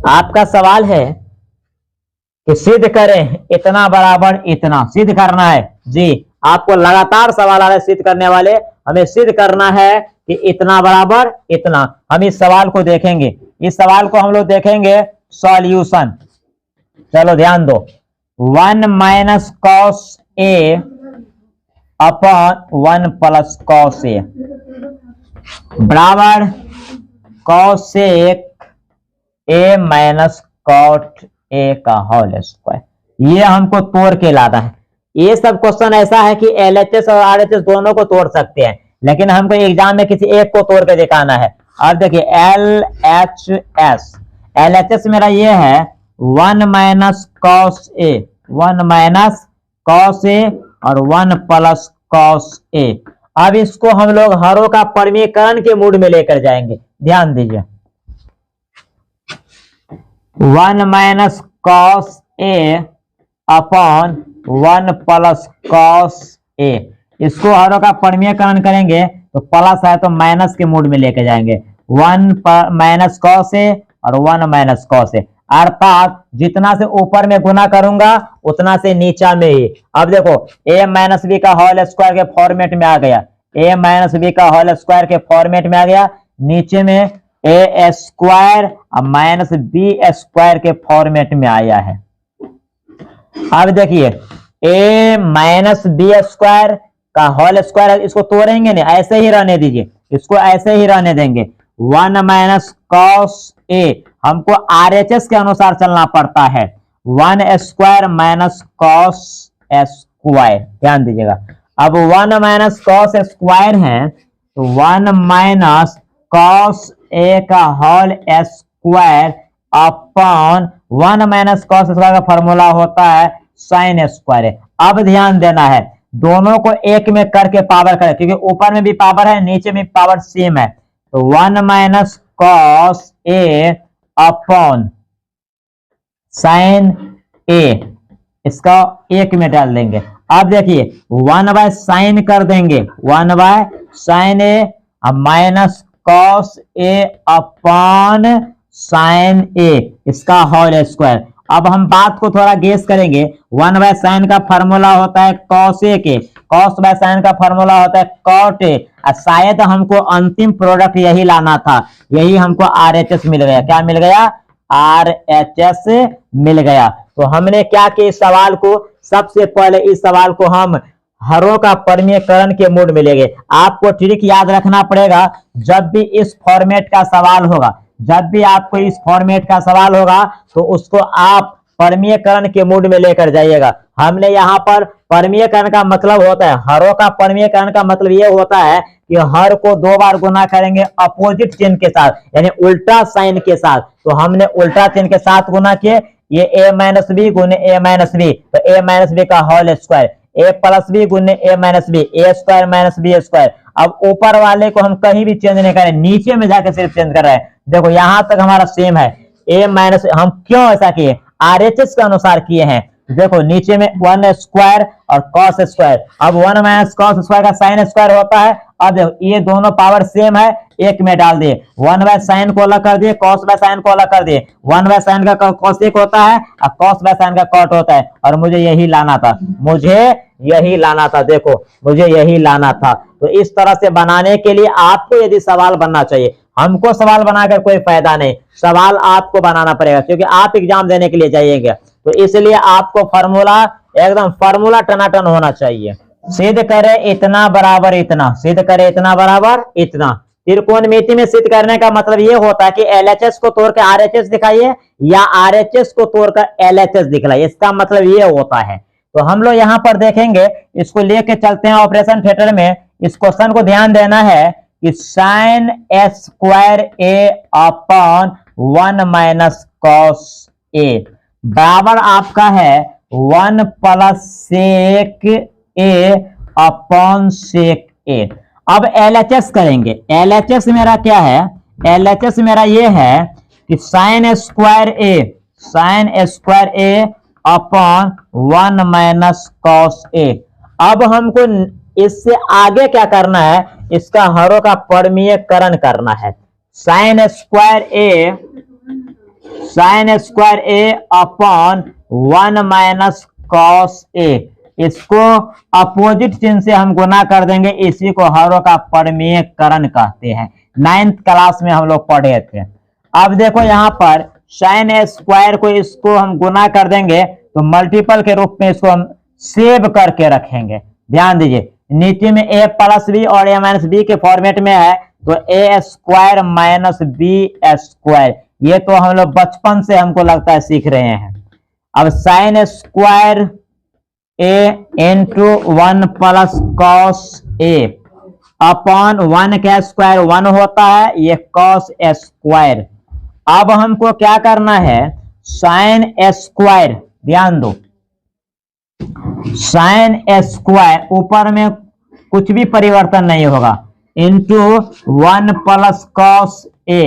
आपका सवाल है कि सिद्ध करें इतना बराबर इतना, सिद्ध करना है जी। आपको लगातार सवाल आ रहे सिद्ध करने वाले, हमें सिद्ध करना है कि इतना बराबर इतना। हम इस सवाल को देखेंगे, इस सवाल को हम लोग देखेंगे सॉल्यूशन। चलो ध्यान दो, 1 minus cos A upon 1 plus cos A बराबर cosec A minus cot A का होल स्क्वायर। ये हमको तोड़ के लाना है। ये सब क्वेश्चन ऐसा है कि एलएचएस और आरएचएस दोनों को तोड़ सकते हैं, लेकिन हमको एग्जाम में किसी एक को तोड़ के दिखाना है। अब देखिए एलएचएस, एलएचएस मेरा ये है 1 minus cos A, 1 minus cos A और 1 प्लस कॉस ए। अब इसको हम लोग हरों का परमीकरण के मूड में लेकर जाएंगे। ध्यान दीजिए, 1 minus cos A upon 1 plus cos ए, इसको हरों का परमीकरण करेंगे तो प्लस है तो माइनस के मूड में लेके जाएंगे। 1 माइनस कॉस ए और 1 माइनस कॉस ए, अर्थात जितना से ऊपर में गुना करूंगा उतना से नीचा में ही। अब देखो a माइनस बी का होल स्क्वायर के फॉर्मेट में आ गया, a माइनस बी का होल स्क्वायर के फॉर्मेट में आ गया। नीचे में a स्क्वायर और माइनस बी स्क्वायर के फॉर्मेट में आया है। अब देखिए a माइनस बी स्क्वायर का होल स्क्वायर, इसको तोड़ेंगे नहीं, ऐसे ही रहने दीजिए, इसको ऐसे ही रहने देंगे। 1 माइनस कॉस ए, हमको आरएचएस के अनुसार चलना पड़ता है, 1 स्क्वायर माइनस कॉस स्क्वायर। ध्यान दीजिएगा, अब 1 माइनस कॉस स्क्वायर है तो 1 माइनस कॉस ए का whole square upon 1 minus cos square का फॉर्मूला होता है साइन स्क्वायर। अब ध्यान देना है, दोनों को एक में करके पावर करें, क्योंकि ऊपर में भी पावर है नीचे में पावर सेम है। तो 1 minus cos A upon sine ए, इसका एक में डाल देंगे। अब देखिए 1 बाय साइन कर देंगे, 1 बाय साइन ए, अब minus cos A upon sine ए, इसका होल स्क्वायर। अब हम बात को थोड़ा गेस करेंगे। 1 बाय साइन का फॉर्मूला होता है कॉस ए के, कॉस बाय साइन का फॉर्मूला होता है कॉट ए, शायद हमको अंतिम प्रोडक्ट यही लाना था, यही हमको आरएचएस मिल गया। क्या मिल गया? आरएचएस मिल गया। तो हमने क्या किया, इस सवाल को सबसे पहले इस सवाल को हम हरों का परमीयकरण के मूड में लेंगे। आपको ट्रिक याद रखना पड़ेगा, जब भी इस फॉर्मेट का सवाल होगा, जब भी आपको इस फॉर्मेट का सवाल होगा तो उसको आप परमीयकरण के मूड में लेकर जाइएगा। हमने यहाँ पर परमीयकरण का मतलब होता है, हरों का परमीयकरण का मतलब ये होता है कि हर को 2 बार गुना करेंगे अपोजिट चिन्ह के साथ, यानी उल्टा साइन के साथ। तो हमने उल्टा चिन्ह के साथ गुना किए, ये a माइनस बी गुने a माइनस बी, तो a माइनस बी का whole square, a plus B गुने a minus B, a square minus B square. अब ऊपर वाले को हम कहीं भी चेंज नहीं करें, नीचे में जाकर सिर्फ चेंज कर रहे हैं। देखो यहां तक हमारा सेम है, a माइनस, हम क्यों ऐसा किए? आरएचएस के अनुसार किए हैं। देखो नीचे में 1 स्क्वायर और कॉस स्क्वायर, अब 1 माइनस कॉस स्क्वायर का साइन स्क्वायर होता है। अब देखो ये दोनों पावर सेम है, एक में डाल दिए, 1 बाय साइन को अलग कर दिए, कॉस बाय साइन को अलग कर दिए। 1 बाय साइन का कॉस एक होता है और कॉस बाय साइन का कॉट होता है, और मुझे यही लाना था, मुझे यही लाना था। देखो मुझे यही लाना था। तो इस तरह से बनाने के लिए आपको यदि सवाल बनना चाहिए, हमको सवाल बनाकर कोई फायदा नहीं, सवाल आपको बनाना पड़ेगा, क्योंकि आप एग्जाम देने के लिए जाइएगा। तो इसलिए आपको फार्मूला एकदम फार्मूला टनाटन होना चाहिए। सिद्ध करे इतना बराबर इतना, सिद्ध करे इतना बराबर इतना। त्रिकोणमिति में सिद्ध करने का मतलब ये होता है कि एलएचएस को तोड़कर आरएचएस दिखाइए या आरएचएस को तोड़कर एलएचएस दिखलाइए, इसका मतलब ये होता है। तो हम लोग यहाँ पर देखेंगे, इसको लेके चलते हैं ऑपरेशन थिएटर में। इस क्वेश्चन को ध्यान देना है कि sign square A upon 1 minus cos A बराबर आपका है 1 प्लस सेक ए अपॉन सेक ए। अब एलएचएस करेंगे। एलएचएस मेरा क्या है? एलएचएस मेरा ये है कि साइन स्क्वायर ए अपॉन 1 माइनस कॉस ए। अब हमको इससे आगे क्या करना है? इसका हरों का परमीयकरण करना है। साइन स्क्वायर ए अपॉन 1 माइनस कॉस ए, इसको अपोजिट चिन्ह से हम गुना कर देंगे, इसी को हरों का परमीयकरण कहते हैं। 9th क्लास में हम लोग पढ़े थे। अब देखो यहाँ पर साइन स्क्वायर को इसको हम गुना कर देंगे, तो मल्टीपल के रूप में इसको हम सेव करके रखेंगे। ध्यान दीजिए, नीचे में a प्लस बी और a माइनस बी के फॉर्मेट में है, तो a square minus B square, ये तो हम लोग बचपन से हमको लगता है सीख रहे हैं। अब sign square A into 1 plus cos A upon 1 का स्क्वायर 1 होता है, ये कॉस स्क्वायर। अब हमको क्या करना है? साइन स्क्वायर, ध्यान दो, साइन स्क्वायर ऊपर में कुछ भी परिवर्तन नहीं होगा, इंटू 1 प्लस कॉस ए।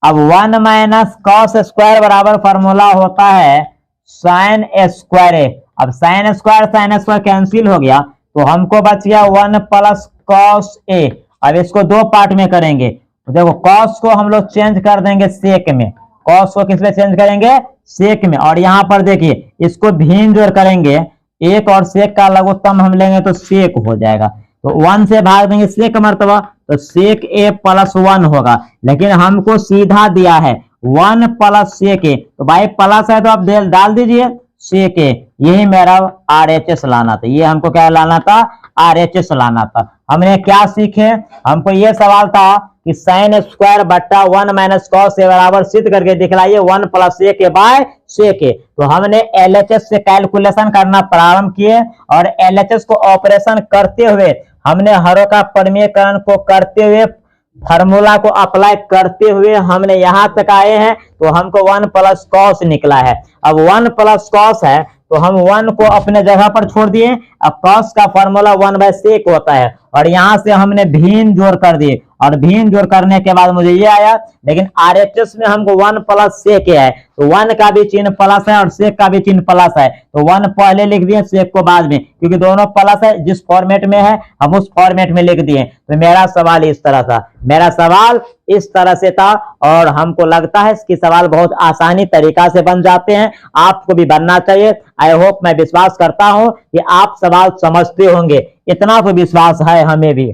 अब 1 माइनस कॉस स्क्वायर बराबर फॉर्मूला होता है साइन स्क्वायर ए। अब साइन स्क्वायर कैंसिल हो गया, तो हमको बच गया 1 प्लस कॉस ए। अब इसको 2 पार्ट में करेंगे। देखो कॉस को हम लोग चेंज कर देंगे सेक में, कॉस को किस में चेंज करेंगे? सेक में। और यहाँ पर देखिए इसको भिन्न जोड़ करेंगे, एक और सेक का लघुत्तम हम लेंगे तो सेक हो जाएगा, तो 1 से भाग देंगे सेक मर्तबा, तो सेक ए प्लस 1 होगा। लेकिन हमको सीधा दिया है 1 प्लस सेक ए, तो भाई प्लस है तो आप डाल दीजिए सेक ए। यही मेरा आरएचएस लाना था, ये हमको क्या लाना था? आरएचएस लाना था। हमने क्या सीखे? हमको ये सवाल था कि साइन स्क्वायर बट्टा 1 माइनस कॉस ए बराबर सिद्ध करके दिखलाइए 1 plus sec A by sec ए। तो हमने एलएचएस से कैलकुलेशन करना प्रारंभ किए, और एलएचएस को ऑपरेशन करते हुए हमने हरों का परमीयकरण को करते हुए, फार्मूला को अप्लाई करते हुए हमने यहां तक आए हैं। तो हमको 1 प्लस कॉस निकला है। अब 1 प्लस कॉस है, तो हम 1 को अपने जगह पर छोड़ दिए, अब cos का फॉर्मूला 1/sec होता है और यहां से हमने भिन्न जोड़ कर दिए और भिन्न जोड़ करने के बाद मुझे ये आया, लेकिन आरएचएस में हमको 1 प्लस सेक है, तो 1 का भी चिन्ह प्लस है और सेक का भी चिन्ह प्लस है, तो 1 पहले लिख दिए सेक को बाद में, क्योंकि दोनों प्लस है, जिस फॉर्मेट में है हम उस फॉर्मेट में लिख दिए। तो मेरा सवाल इस तरह था, मेरा सवाल इस तरह से था और हमको लगता है कि सवाल बहुत आसानी तरीका से बन जाते हैं, आपको भी बनना चाहिए। आई होप, मैं विश्वास करता हूं कि आप सवाल समझते होंगे, इतना तो विश्वास है हमें भी।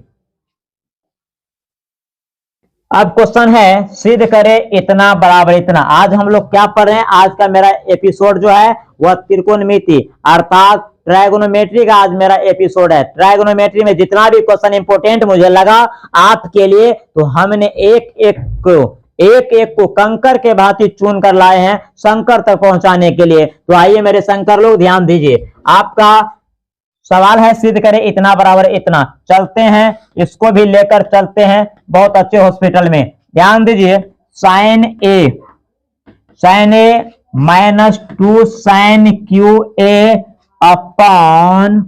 अब क्वेश्चन है सिद्ध करें इतना बराबर इतना। आज हम लोग क्या पढ़ रहे हैं, आज का मेरा एपिसोड जो है वह त्रिकोणमिति अर्थात ट्रायगोनोमेट्री का आज मेरा एपिसोड है। ट्रायगोनोमेट्री में जितना भी क्वेश्चन इंपोर्टेंट मुझे लगा आपके लिए, तो हमने एक एक को कंकर के भांति चुन कर लाए हैं शंकर तक पहुंचाने के लिए। तो आइए मेरे शंकर लोग ध्यान दीजिए, आपका सवाल है सिद्ध करें इतना बराबर इतना। चलते हैं, इसको भी लेकर चलते हैं बहुत अच्छे हॉस्पिटल में। ध्यान दीजिए, sine A -2 sine cube A upon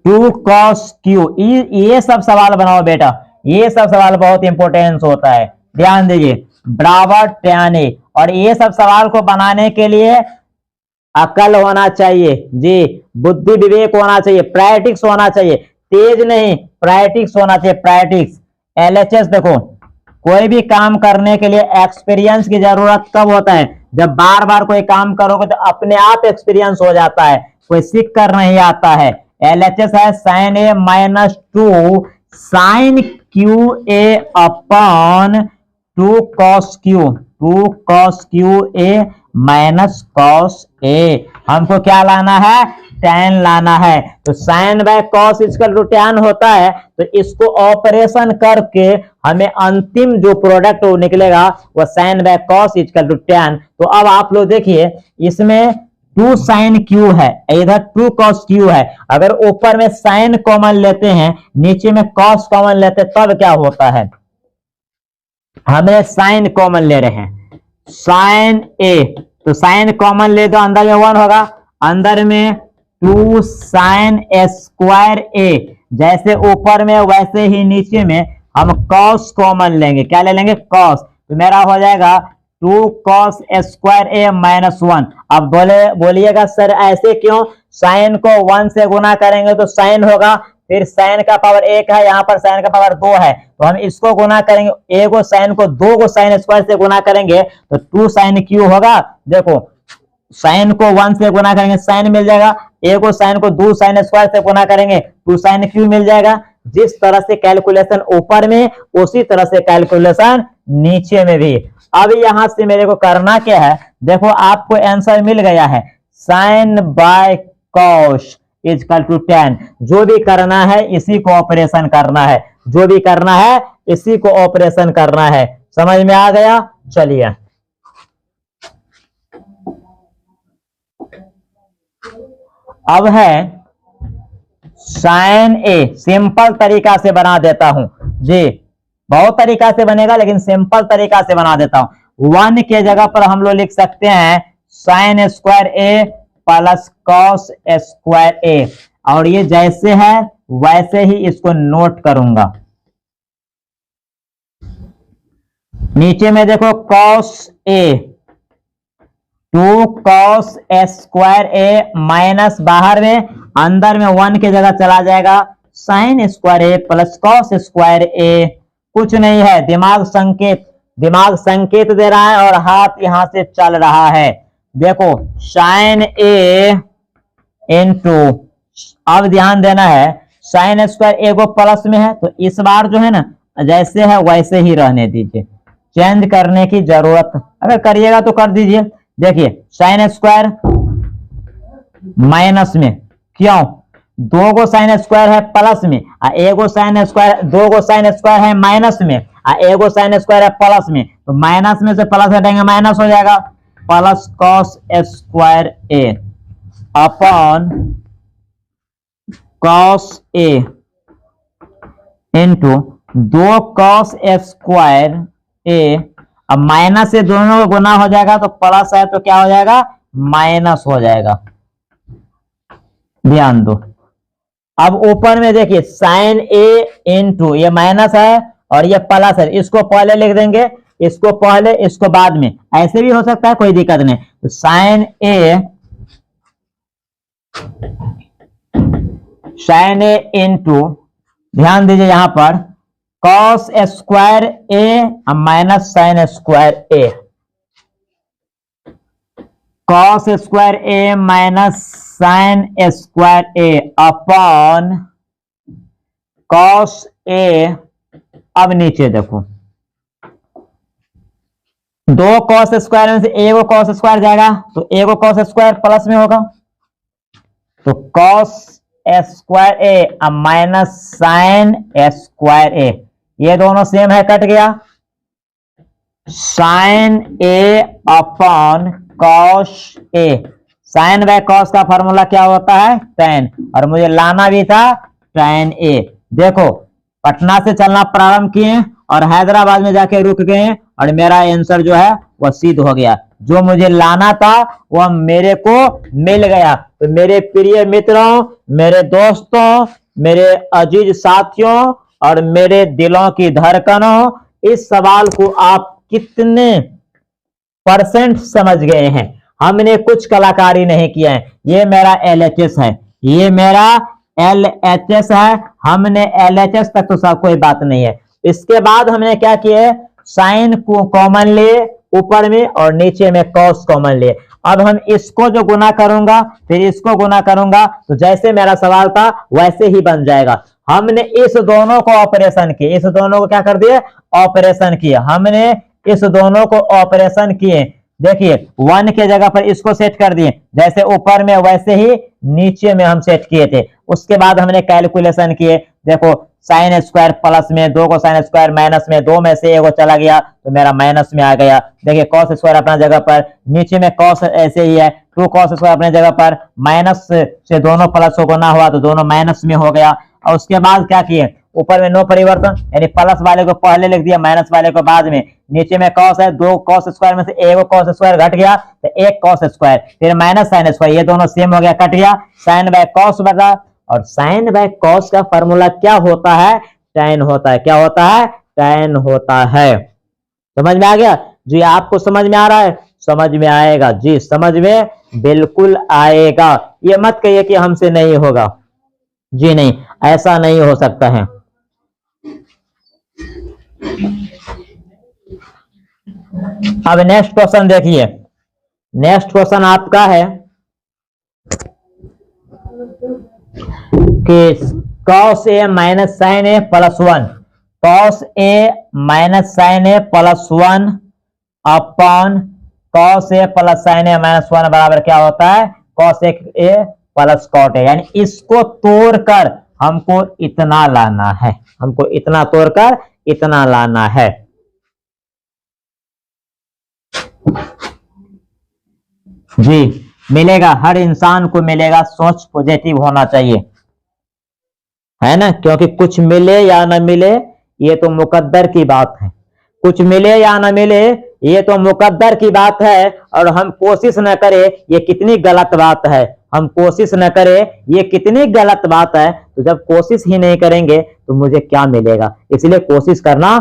2 cos cube. ये सब सवाल बनाओ बेटा, ये सब सवाल बहुत इंपोर्टेंस होता है। ध्यान दीजिए, बराबर tan ए, और ये सब सवाल को बनाने के लिए अकल होना चाहिए जी, बुद्धि विवेक होना चाहिए, प्रैक्टिस होना चाहिए, तेज नहीं प्रैक्टिस होना चाहिए, प्रैक्टिस। एलएचएस देखो, कोई भी काम करने के लिए एक्सपीरियंस की जरूरत कब होता है, जब बार बार कोई काम करोगे तो अपने आप एक्सपीरियंस हो जाता है, कोई सीख कर नहीं आता है। एलएचएस है sine A -2 sine cube A upon 2 cos cube A minus cos A. हमको क्या लाना है, tan लाना है। तो sine by cos equal to tan होता है, तो इसको ऑपरेशन करके हमें अंतिम जो प्रोडक्ट वो निकलेगा वो sine by cos equal to tan। तो अब आप लोग देखिए, इसमें 2 साइन क्यू है, इधर 2 कॉस क्यू है। अगर ऊपर में साइन कॉमन लेते हैं, नीचे में कॉस कॉमन लेते हैं, तब क्या होता है, हमें साइन कॉमन ले रहे हैं, साइन ए, तो साइन कॉमन ले दो, अंदर में 1 होगा, अंदर में 2 साइन स्क्वायर ए। जैसे ऊपर में वैसे ही नीचे में हम कॉस कॉमन लेंगे, क्या ले लेंगे, कॉस। तो मेरा हो जाएगा 2 कॉस स्क्वायर ए -1। अब बोलिएगा सर ऐसे क्यों, साइन को 1 से गुना करेंगे तो साइन होगा, फिर साइन का पावर 1 है, यहाँ पर साइन का पावर 2 है, तो हम इसको गुना करेंगे, एगो साइन को 2 को साइन स्क्वायर से गुना करेंगे तो 2 साइन क्यू होगा। देखो, साइन को 1 से गुना करेंगे साइन मिल जाएगा, एगो साइन को 2 साइन स्क्वायर से गुना करेंगे 2 साइन क्यू मिल जाएगा। जिस तरह से कैलकुलेशन ऊपर में, उसी तरह से कैलकुलेशन नीचे में भी। अब यहां से मेरे को करना क्या है, देखो आपको आंसर मिल गया है, sine by cos equal to tan। जो भी करना है इसी को ऑपरेशन करना है, जो भी करना है इसी को ऑपरेशन करना है। समझ में आ गया, चलिए अब है साइन ए। सिंपल तरीका से बना देता हूं जी, बहुत तरीका से बनेगा लेकिन सिंपल तरीका से बना देता हूं। 1 के जगह पर हम लोग लिख सकते हैं sign square A plus cos square ए, और ये जैसे है वैसे ही इसको नोट करूंगा। नीचे में देखो cos A, 2 cos square A minus बाहर में, अंदर में 1 की जगह चला जाएगा sine square A plus cos square ए। कुछ नहीं है, दिमाग संकेत दे रहा है और हाथ यहां से चल रहा है। देखो साइन ए इंटू, अब ध्यान देना है, साइन स्क्वायर ए को प्लस में है तो इस बार जो है ना जैसे है वैसे ही रहने दीजिए, चेंज करने की जरूरत अगर करिएगा तो कर दीजिए। देखिए साइन स्क्वायर माइनस में, क्यों, 2 को साइन स्क्वायर है प्लस में, एगो साइन स्क्वायर, 2 को साइन स्क्वायर है माइनस में, एगो साइन स्क्वायर है प्लस में, तो माइनस में से प्लस हटाएंगे माइनस हो जाएगा, plus cos square A upon cos A into 2 cos square ए। अब माइनस से दोनों को गुना हो जाएगा तो प्लस है तो क्या हो जाएगा, माइनस हो जाएगा। ध्यान दो। अब ऊपर में देखिए साइन ए इंटू, ये माइनस है और ये प्लस है, इसको पहले लिख देंगे, इसको पहले इसको बाद में, ऐसे भी हो सकता है, कोई दिक्कत नहीं। तो साइन ए इंटू, ध्यान दीजिए यहां पर cos square A minus sine square A, cos square A minus sine square A upon cos ए। अब नीचे देखो, दो कॉस स्क्वायर में से एक कॉस स्क्वायर जाएगा, तो एक कॉस स्क्वायर प्लस में होगा, तो cos square A minus sine square A, ये दोनों सेम है, कट गया। Sine A upon cos A, sine by cos का फॉर्मूला क्या होता है, tan, और मुझे लाना भी था tan ए। देखो पटना से चलना प्रारंभ किए और हैदराबाद में जाके रुक गए और मेरा आंसर जो है वह सिद्ध हो गया, जो मुझे लाना था वह मेरे को मिल गया। तो मेरे प्रिय मित्रों, मेरे दोस्तों, मेरे अजीज साथियों और मेरे दिलों की धड़कनों, इस सवाल को आप कितने परसेंट समझ गए हैं? हमने कुछ कलाकारी नहीं किया है, ये मेरा LHS है, ये मेरा LHS है, हमने LHS तक तो सब कोई बात नहीं है। इसके बाद हमने क्या किया, साइन को कॉमन लिए ऊपर में और नीचे में कॉस कॉमन लिए। अब हम इसको जो गुना करूंगा फिर इसको गुना करूंगा, तो जैसे मेरा सवाल था वैसे ही बन जाएगा। हमने इस दोनों को ऑपरेशन किए, इस दोनों को क्या कर दिए, ऑपरेशन किए, हमने इस दोनों को ऑपरेशन किए। देखिए 1 के जगह पर इसको सेट कर दिए, जैसे ऊपर में वैसे ही नीचे में हम सेट किए थे। उसके बाद हमने कैलकुलेशन किए, देखो साइन स्क्वायर प्लस में, 2 को साइन स्क्वायर माइनस में, 2 में से 1 चला गया तो मेरा माइनस में आ गया। देखिए कॉस स्क्वायर अपना जगह पर, नीचे में कॉस ऐसे ही है, 2 कॉस स्क्वायर अपने जगह पर, माइनस से दोनों प्लस को गुना हुआ तो दोनों माइनस में हो गया। और उसके बाद क्या किए, ऊपर में नो परिवर्तन, यानी प्लस वाले को पहले लिख दिया, माइनस वाले को बाद में। नीचे में कॉस है, 2 कॉस स्क्वायर में से 1 कॉस स्क्वायर घट गया तो 1 कॉस स्क्वायर, फिर माइनस साइन स्क्वायर, ये दोनों सेम हो गया, कट गया, साइन बाय कॉस बचा। और साइन बाय कॉस का फॉर्मूला क्या होता है, tan होता है। क्या होता है, tan होता है। समझ में आ गया जी? आपको समझ में आ रहा है? समझ में आएगा जी, समझ में बिल्कुल आएगा। ये मत कहिए कि हमसे नहीं होगा, जी नहीं, ऐसा नहीं हो सकता है। अब नेक्स्ट क्वेश्चन देखिए, नेक्स्ट क्वेश्चन आपका है कि cos a minus sine A plus 1, cos a minus sine A plus 1 upon cos a plus sine A minus 1 बराबर क्या होता है, cos a plus cot a। यानी इसको तोड़कर हमको इतना लाना है, हमको इतना तोड़कर इतना लाना है। जी मिलेगा, हर इंसान को मिलेगा, सोच पॉजिटिव होना चाहिए, है ना, क्योंकि कुछ मिले या ना मिले ये तो मुकद्दर की बात है, कुछ मिले या ना मिले ये तो मुकद्दर की बात है। और हम कोशिश न करें ये कितनी गलत बात है, हम कोशिश न करें ये कितनी गलत बात है। तो जब कोशिश ही नहीं करेंगे तो मुझे क्या मिलेगा, इसलिए कोशिश करना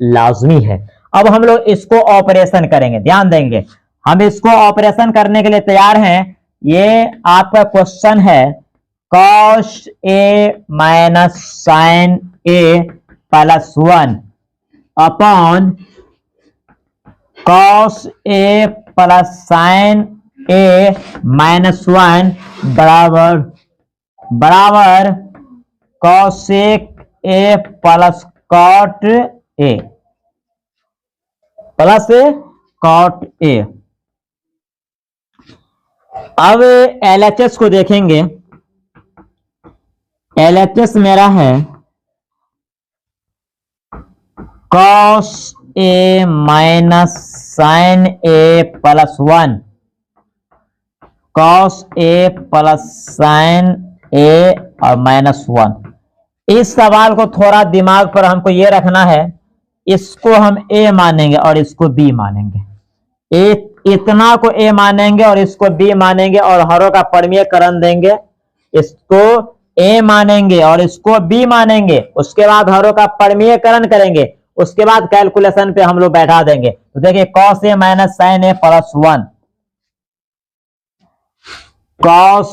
लाजमी है। अब हम लोग इसको ऑपरेशन करेंगे, ध्यान देंगे, हम इसको ऑपरेशन करने के लिए तैयार हैं। ये आपका क्वेश्चन है cos a minus sine a plus 1 upon cos a plus sine a minus 1 बराबर बराबर cosec a plus cot a plus cot a। अब LHS को देखेंगे, LHS मेरा है cos a minus sine a plus 1, cos a plus sine a और माइनस 1। इस सवाल को थोड़ा दिमाग पर हमको ये रखना है, इसको हम a मानेंगे और इसको b मानेंगे, इतना को a मानेंगे और इसको b मानेंगे और हरों का परमीयकरण देंगे, इसको ए मानेंगे और इसको बी मानेंगे, उसके बाद हरों का परमीयकरण करेंगे, उसके बाद कैलकुलेशन पे हम लोग बैठा देंगे। तो देखिए cos A minus sine A plus 1, cos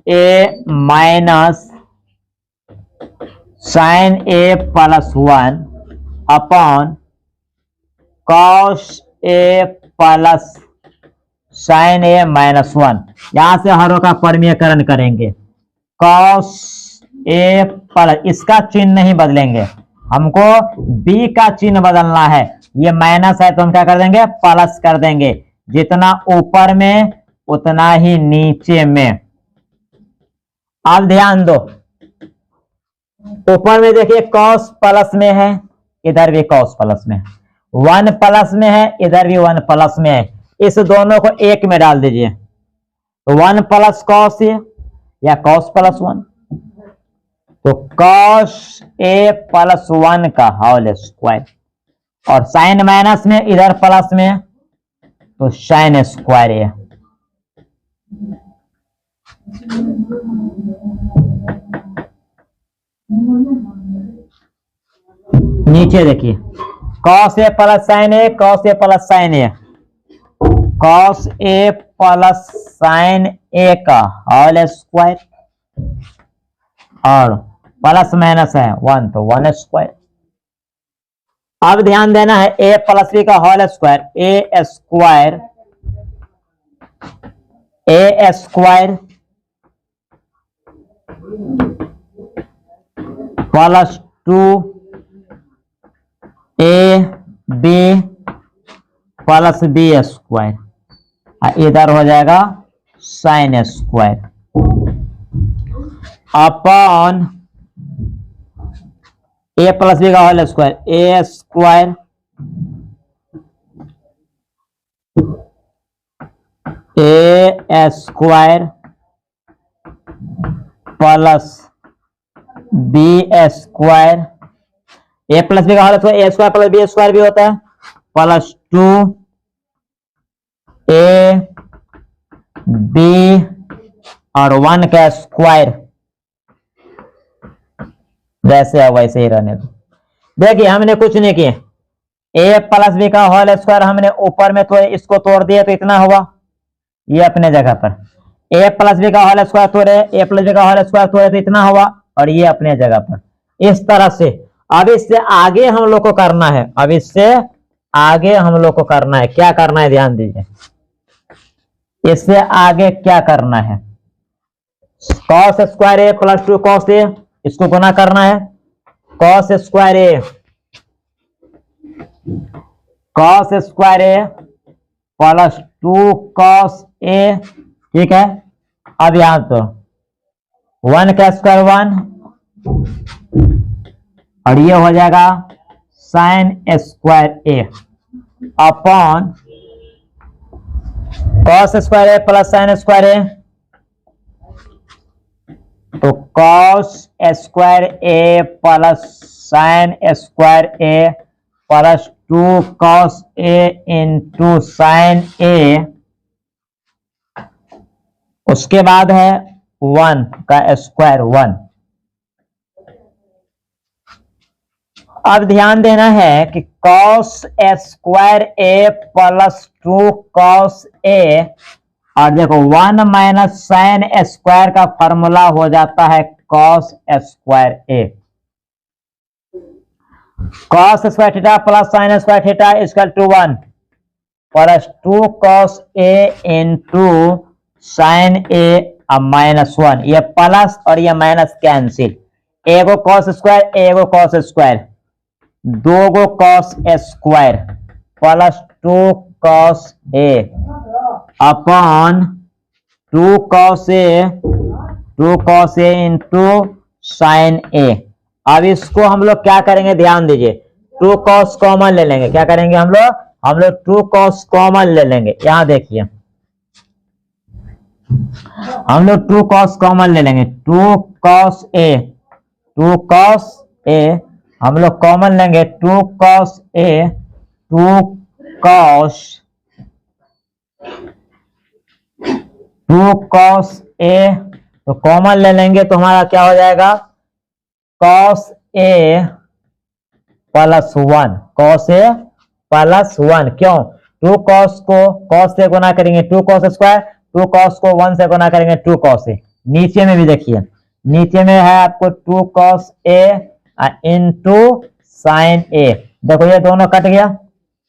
A minus sine A plus 1 upon cos A plus sine A minus 1। यहां से हरों का परमीयकरण करेंगे। कॉस ए प्लस, इसका चिन्ह नहीं बदलेंगे, हमको बी का चिन्ह बदलना है। ये माइनस है तो हम क्या कर देंगे, प्लस कर देंगे। जितना ऊपर में उतना ही नीचे में। अब ध्यान दो, ऊपर में देखिए कॉस प्लस में है, इधर भी कॉस प्लस में, 1 प्लस में है, इधर भी 1 प्लस में है। इस दोनों को एक में डाल दीजिए, तो 1 प्लस कॉस ए या कॉस प्लस 1, तो कॉस ए प्लस 1 का होल स्क्वायर, और साइन माइनस में इधर प्लस में तो साइन स्क्वायर ए। नीचे देखिए cos A plus sine A, cos A plus sine A, cos A plus sine A का होल स्क्वायर, और प्लस माइनस है 1 तो 1 स्क्वायर। अब ध्यान देना है ए प्लस बी का whole square, A square, A square plus 2 A B plus B square, इधर हो जाएगा sine square upon A plus B का whole square, A square A square plus B square, A plus B का whole square, A square plus B square भी होता है, प्लस 2 ए बी और 1 का स्क्वायर, जैसे है वैसे ही रहने दो। देखिए हमने कुछ नहीं किए, ए प्लस बी का होल स्क्वायर हमने ऊपर में तो इसको तोड़ दिया तो इतना हुआ, ये अपने जगह पर। ए प्लस बी का होल स्क्वायर तोड़े, ए प्लस बी का होल स्क्वायर तोड़े तो इतना हुआ, और ये अपने जगह पर। इस तरह से अब इससे आगे हम लोग को करना है, अब इससे आगे हम लोग को करना है, क्या करना है ध्यान दीजिए, इससे आगे क्या करना है, cos square A plus 2 cos ए, इसको गुना करना है, cos square A, cos square A plus 2 cos ए, ठीक है। अब यहां तो 1 का स्क्वायर 1, और ये हो जाएगा sine square A upon cos square A plus sine square ए, तो cos square A plus sine square A plus 2 cos A into sine ए, उसके बाद है 1 का स्क्वायर 1। अब ध्यान देना है कि cos square A plus 2 cos A, और देखो 1 माइनस साइन स्क्वायर का फॉर्मूला हो जाता है cos square A, cos square theta plus sine square theta equal to 1 plus 2 cos A into sine A minus 1, ये प्लस और ये माइनस कैंसिल, एगो कॉस स्क्वायर एगो कॉस स्क्वायर, 2 गो cos square plus 2 cos A upon 2 cos A into sine ए। अब इसको हम लोग क्या करेंगे ध्यान दीजिए, 2 कॉस कॉमन ले लेंगे, क्या करेंगे हम लोग 2 कॉस कॉमन ले लेंगे। यहां देखिए हम लोग 2 कॉस कॉमन ले लेंगे, 2 कॉस ए हम लोग कॉमन लेंगे, 2 कॉस ए 2 कॉस ए, तो कॉमन ले लेंगे तो हमारा क्या हो जाएगा, cos A plus 1, cos A plus 1। क्यों, 2 cos को cos से गुना करेंगे 2 cos स्क्वायर, 2 cos को 1 से गुना करेंगे 2 cos A। नीचे में भी देखिए, नीचे में है आपको 2 cos A into sine A। देखो ये दोनों कट गया,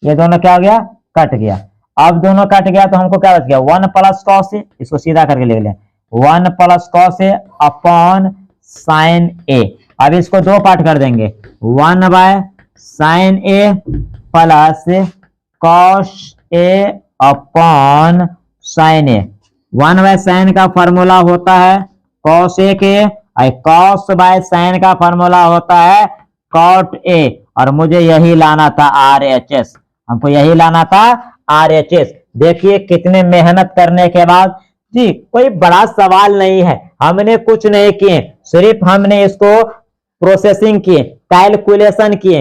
ये दोनों क्या हो गया, कट गया। अब दोनों कट गया तो हमको क्या बच गया, 1 प्लस cos A। इसको सीधा करके लिख लें, 1 plus cos A upon sine A। अब इसको दो पार्ट कर देंगे, 1 by sine A plus cos A upon sine A। 1 by sine का फॉर्मूला होता है cos A के, और cos बाय साइन का फॉर्मूला होता है cot A। और मुझे यही लाना था RHS, हमको यही लाना था RHS। देखिए कितने मेहनत करने के बाद जी, कोई बड़ा सवाल नहीं है, हमने कुछ नहीं किए, सिर्फ हमने इसको प्रोसेसिंग किए, कैलकुलेशन किए,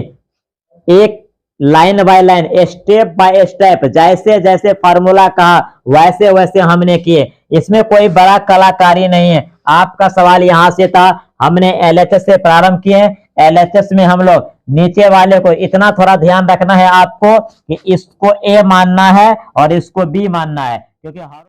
एक line by line, step by step, जैसे जैसे फार्मूला कहा वैसे वैसे हमने किए। इसमें कोई बड़ा कलाकारी नहीं है। आपका सवाल यहाँ से था, हमने LHS से प्रारंभ किए। LHS में हम लोग नीचे वाले को इतना थोड़ा ध्यान रखना है आपको कि इसको A मानना है और इसको B मानना है, क्योंकि